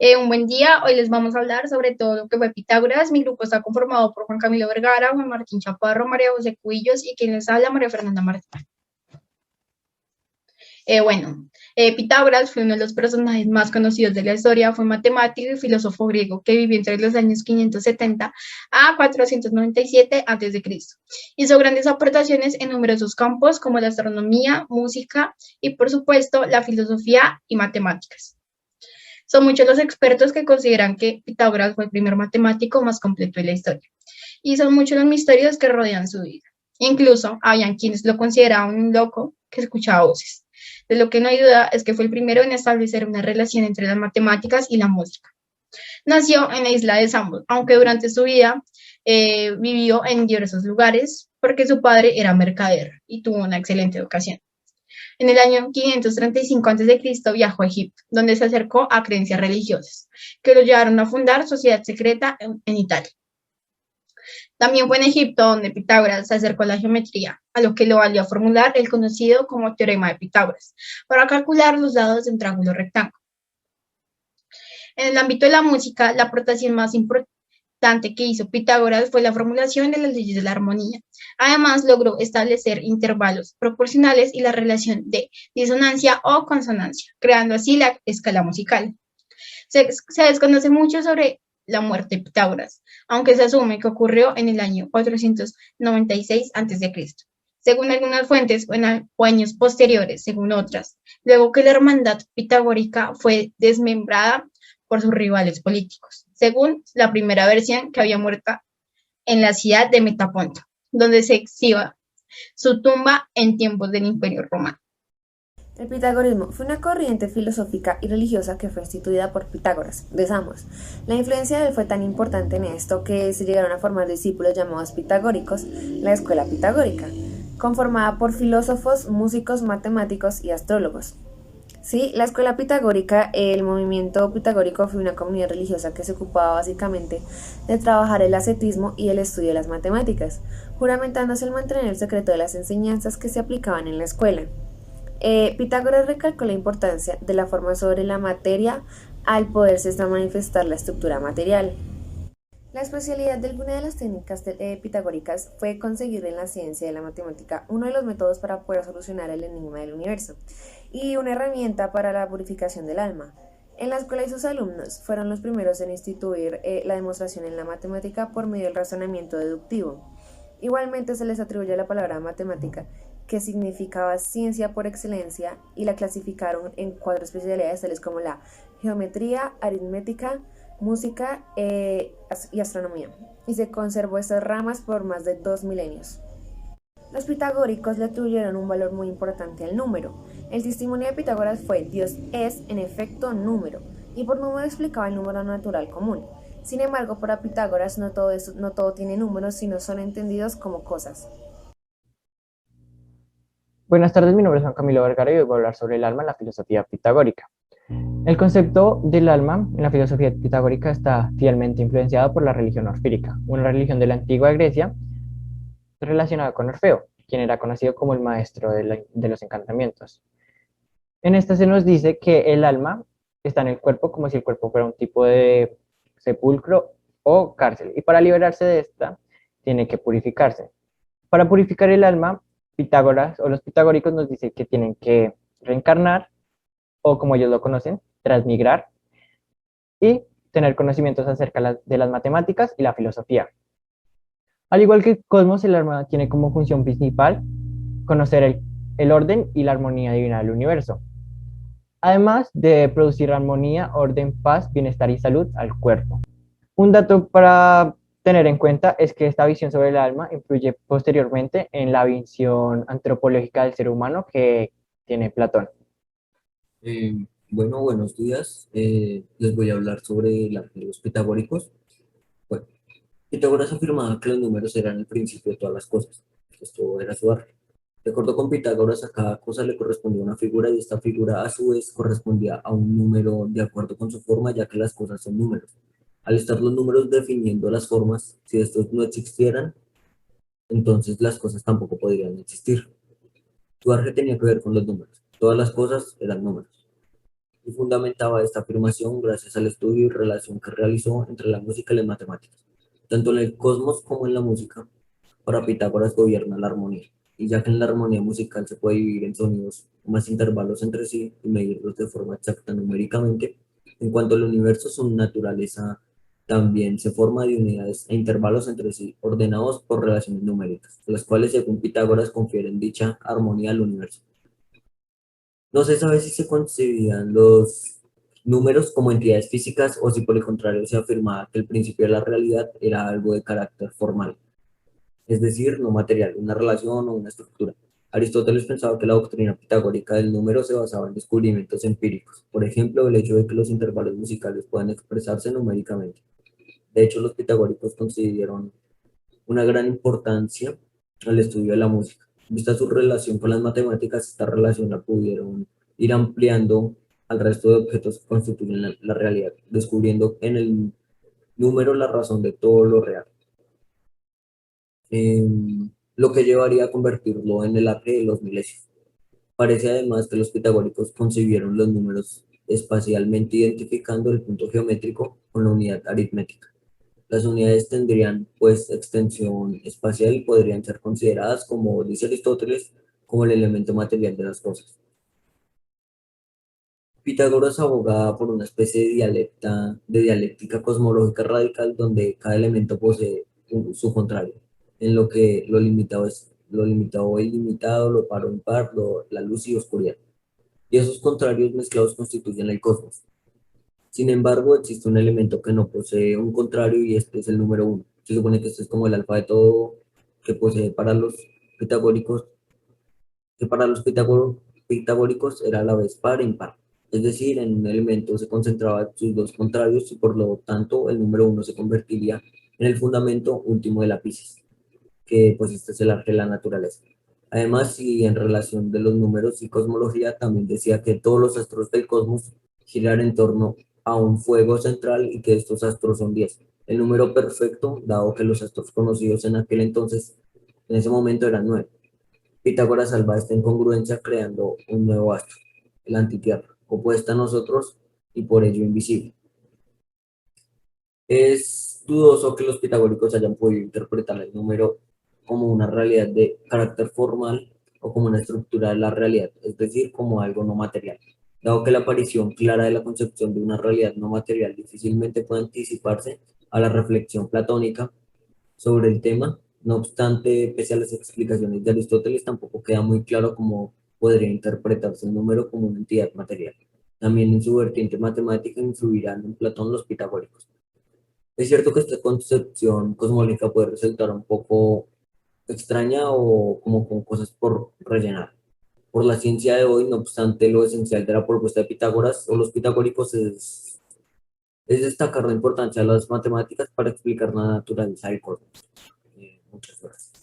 Un buen día, hoy les vamos a hablar sobre todo lo que fue Pitágoras. Mi grupo está conformado por Juan Camilo Vergara, Juan Martín Chaparro, María José Cubillos y quien les habla, María Fernanda Martín. Bueno, Pitágoras fue uno de los personajes más conocidos de la historia, fue matemático y filósofo griego que vivió entre los años 570 a 497 a.C. Hizo grandes aportaciones en numerosos campos como la astronomía, música y, por supuesto, la filosofía y matemáticas. Son muchos los expertos que consideran que Pitágoras fue el primer matemático más completo de la historia, y son muchos los misterios que rodean su vida. Incluso habían quienes lo consideraban un loco que escuchaba voces. De lo que no hay duda es que fue el primero en establecer una relación entre las matemáticas y la música. Nació en la isla de Samos, aunque durante su vida vivió en diversos lugares porque su padre era mercader y tuvo una excelente educación. En el año 535 a.C. viajó a Egipto, donde se acercó a creencias religiosas, que lo llevaron a fundar sociedad secreta en Italia. También fue en Egipto donde Pitágoras se acercó a la geometría, a lo que lo valió a formular el conocido como teorema de Pitágoras, para calcular los lados de un triángulo rectángulo. En el ámbito de la música, la aportación más importante que hizo Pitágoras fue la formulación de las leyes de la armonía. Además, logró establecer intervalos proporcionales y la relación de disonancia o consonancia, creando así la escala musical. Se desconoce mucho sobre la muerte de Pitágoras, aunque se asume que ocurrió en el año 496 a.C. Según algunas fuentes, o años posteriores, según otras, luego que la hermandad pitagórica fue desmembrada por sus rivales políticos, según la primera versión, que había muerto en la ciudad de Metaponto, donde se exhiba su tumba en tiempos del Imperio Romano. El pitagorismo fue una corriente filosófica y religiosa que fue instituida por Pitágoras, de Samos. La influencia de él fue tan importante en esto que se llegaron a formar discípulos llamados pitagóricos, la escuela pitagórica, conformada por filósofos, músicos, matemáticos y astrólogos. Sí, la escuela pitagórica, el movimiento pitagórico fue una comunidad religiosa que se ocupaba básicamente de trabajar el ascetismo y el estudio de las matemáticas, juramentándose el mantener el secreto de las enseñanzas que se aplicaban en la escuela. Pitágoras recalcó la importancia de la forma sobre la materia al poderse manifestar la estructura material. La especialidad de alguna de las técnicas pitagóricas fue conseguir en la ciencia de la matemática uno de los métodos para poder solucionar el enigma del universo y una herramienta para la purificación del alma. En la escuela y sus alumnos fueron los primeros en instituir la demostración en la matemática por medio del razonamiento deductivo. Igualmente se les atribuye la palabra matemática, que significaba ciencia por excelencia, y la clasificaron en 4 especialidades tales como la geometría, aritmética, música y astronomía, y se conservó estas ramas por más de 2 milenios. Los pitagóricos le atribuyeron un valor muy importante al número. El testimonio de Pitágoras fue: Dios es, en efecto, número, y por número explicaba el número natural común. Sin embargo, para Pitágoras no todo tiene números, sino son entendidos como cosas. Buenas tardes, mi nombre es Juan Camilo Vergara y hoy voy a hablar sobre el alma en la filosofía pitagórica. El concepto del alma en la filosofía pitagórica está fielmente influenciado por la religión orfírica, una religión de la antigua Grecia relacionada con Orfeo, quien era conocido como el maestro de los encantamientos. En esta se nos dice que el alma está en el cuerpo como si el cuerpo fuera un tipo de sepulcro o cárcel, y para liberarse de esta tiene que purificarse. Para purificar el alma, Pitágoras o los pitagóricos nos dicen que tienen que reencarnar o, como ellos lo conocen, transmigrar y tener conocimientos acerca de las matemáticas y la filosofía. Al igual que el cosmos, el alma tiene como función principal conocer el orden y la armonía divina del universo, además de producir armonía, orden, paz, bienestar y salud al cuerpo. Un dato para tener en cuenta es que esta visión sobre el alma influye posteriormente en la visión antropológica del ser humano que tiene Platón. Buenos días. Les voy a hablar sobre los pitagóricos. Bueno, Pitágoras afirmaba que los números eran el principio de todas las cosas. Esto era su arte. De acuerdo con Pitágoras, a cada cosa le correspondía una figura y esta figura a su vez correspondía a un número de acuerdo con su forma, ya que las cosas son números. Al estar los números definiendo las formas, si estos no existieran, entonces las cosas tampoco podrían existir. Su arte tenía que ver con los números. Todas las cosas eran números. y fundamentaba esta afirmación gracias al estudio y relación que realizó entre la música y las matemáticas. Tanto en el cosmos como en la música, para Pitágoras gobierna la armonía, y ya que en la armonía musical se puede dividir en sonidos o más intervalos entre sí y medirlos de forma exacta numéricamente, en cuanto al universo, su naturaleza también se forma de unidades e intervalos entre sí ordenados por relaciones numéricas, las cuales según Pitágoras confieren dicha armonía al universo. No se sabe si se concebían los números como entidades físicas o si por el contrario se afirmaba que el principio de la realidad era algo de carácter formal, es decir, no material, una relación o una estructura. Aristóteles pensaba que la doctrina pitagórica del número se basaba en descubrimientos empíricos, por ejemplo, el hecho de que los intervalos musicales puedan expresarse numéricamente. De hecho, los pitagóricos consideraron una gran importancia al estudio de la música. Vista su relación con las matemáticas, esta relación la pudieron ir ampliando al resto de objetos que constituyen la realidad, descubriendo en el número la razón de todo lo real, lo que llevaría a convertirlo en el arte de los milesios. Parece además que los pitagóricos concibieron los números espacialmente identificando el punto geométrico con la unidad aritmética. Las unidades tendrían pues extensión espacial y podrían ser consideradas, como dice Aristóteles, como el elemento material de las cosas. Pitágoras abogaba por una especie de dialéctica cosmológica radical donde cada elemento posee su contrario, en lo que lo limitado es lo limitado o ilimitado, lo par o impar, la luz y oscuridad. Y esos contrarios mezclados constituyen el cosmos. Sin embargo, existe un elemento que no posee un contrario y este es el número uno. Se supone que este es como el alfa de todo que posee para los pitagóricos, que para los pitagóricos era a la vez par e impar. Es decir, en un elemento se concentraban sus dos contrarios y por lo tanto el número uno se convertiría en el fundamento último de la Piscis, que pues este es el arte de la naturaleza. Además, y en relación de los números y cosmología, también decía que todos los astros del cosmos giran en torno a un fuego central y que estos astros son 10. El número perfecto, dado que los astros conocidos en aquel entonces, en ese momento eran 9. Pitágoras salva esta incongruencia creando un nuevo astro, el antitierra, opuesta a nosotros y por ello invisible. Es dudoso que los pitagóricos hayan podido interpretar el número como una realidad de carácter formal o como una estructura de la realidad, es decir, como algo no material, dado que la aparición clara de la concepción de una realidad no material difícilmente puede anticiparse a la reflexión platónica sobre el tema. No obstante, pese a las explicaciones de Aristóteles, tampoco queda muy claro cómo podría interpretarse el número como una entidad material. También en su vertiente matemática influirán en Platón los pitagóricos. Es cierto que esta concepción cosmológica puede resultar un poco extraña o como con cosas por rellenar. Por la ciencia de hoy, no obstante, lo esencial de la propuesta de Pitágoras o los pitagóricos es destacar la importancia de las matemáticas para explicar la naturaleza del cosmos. Muchas gracias.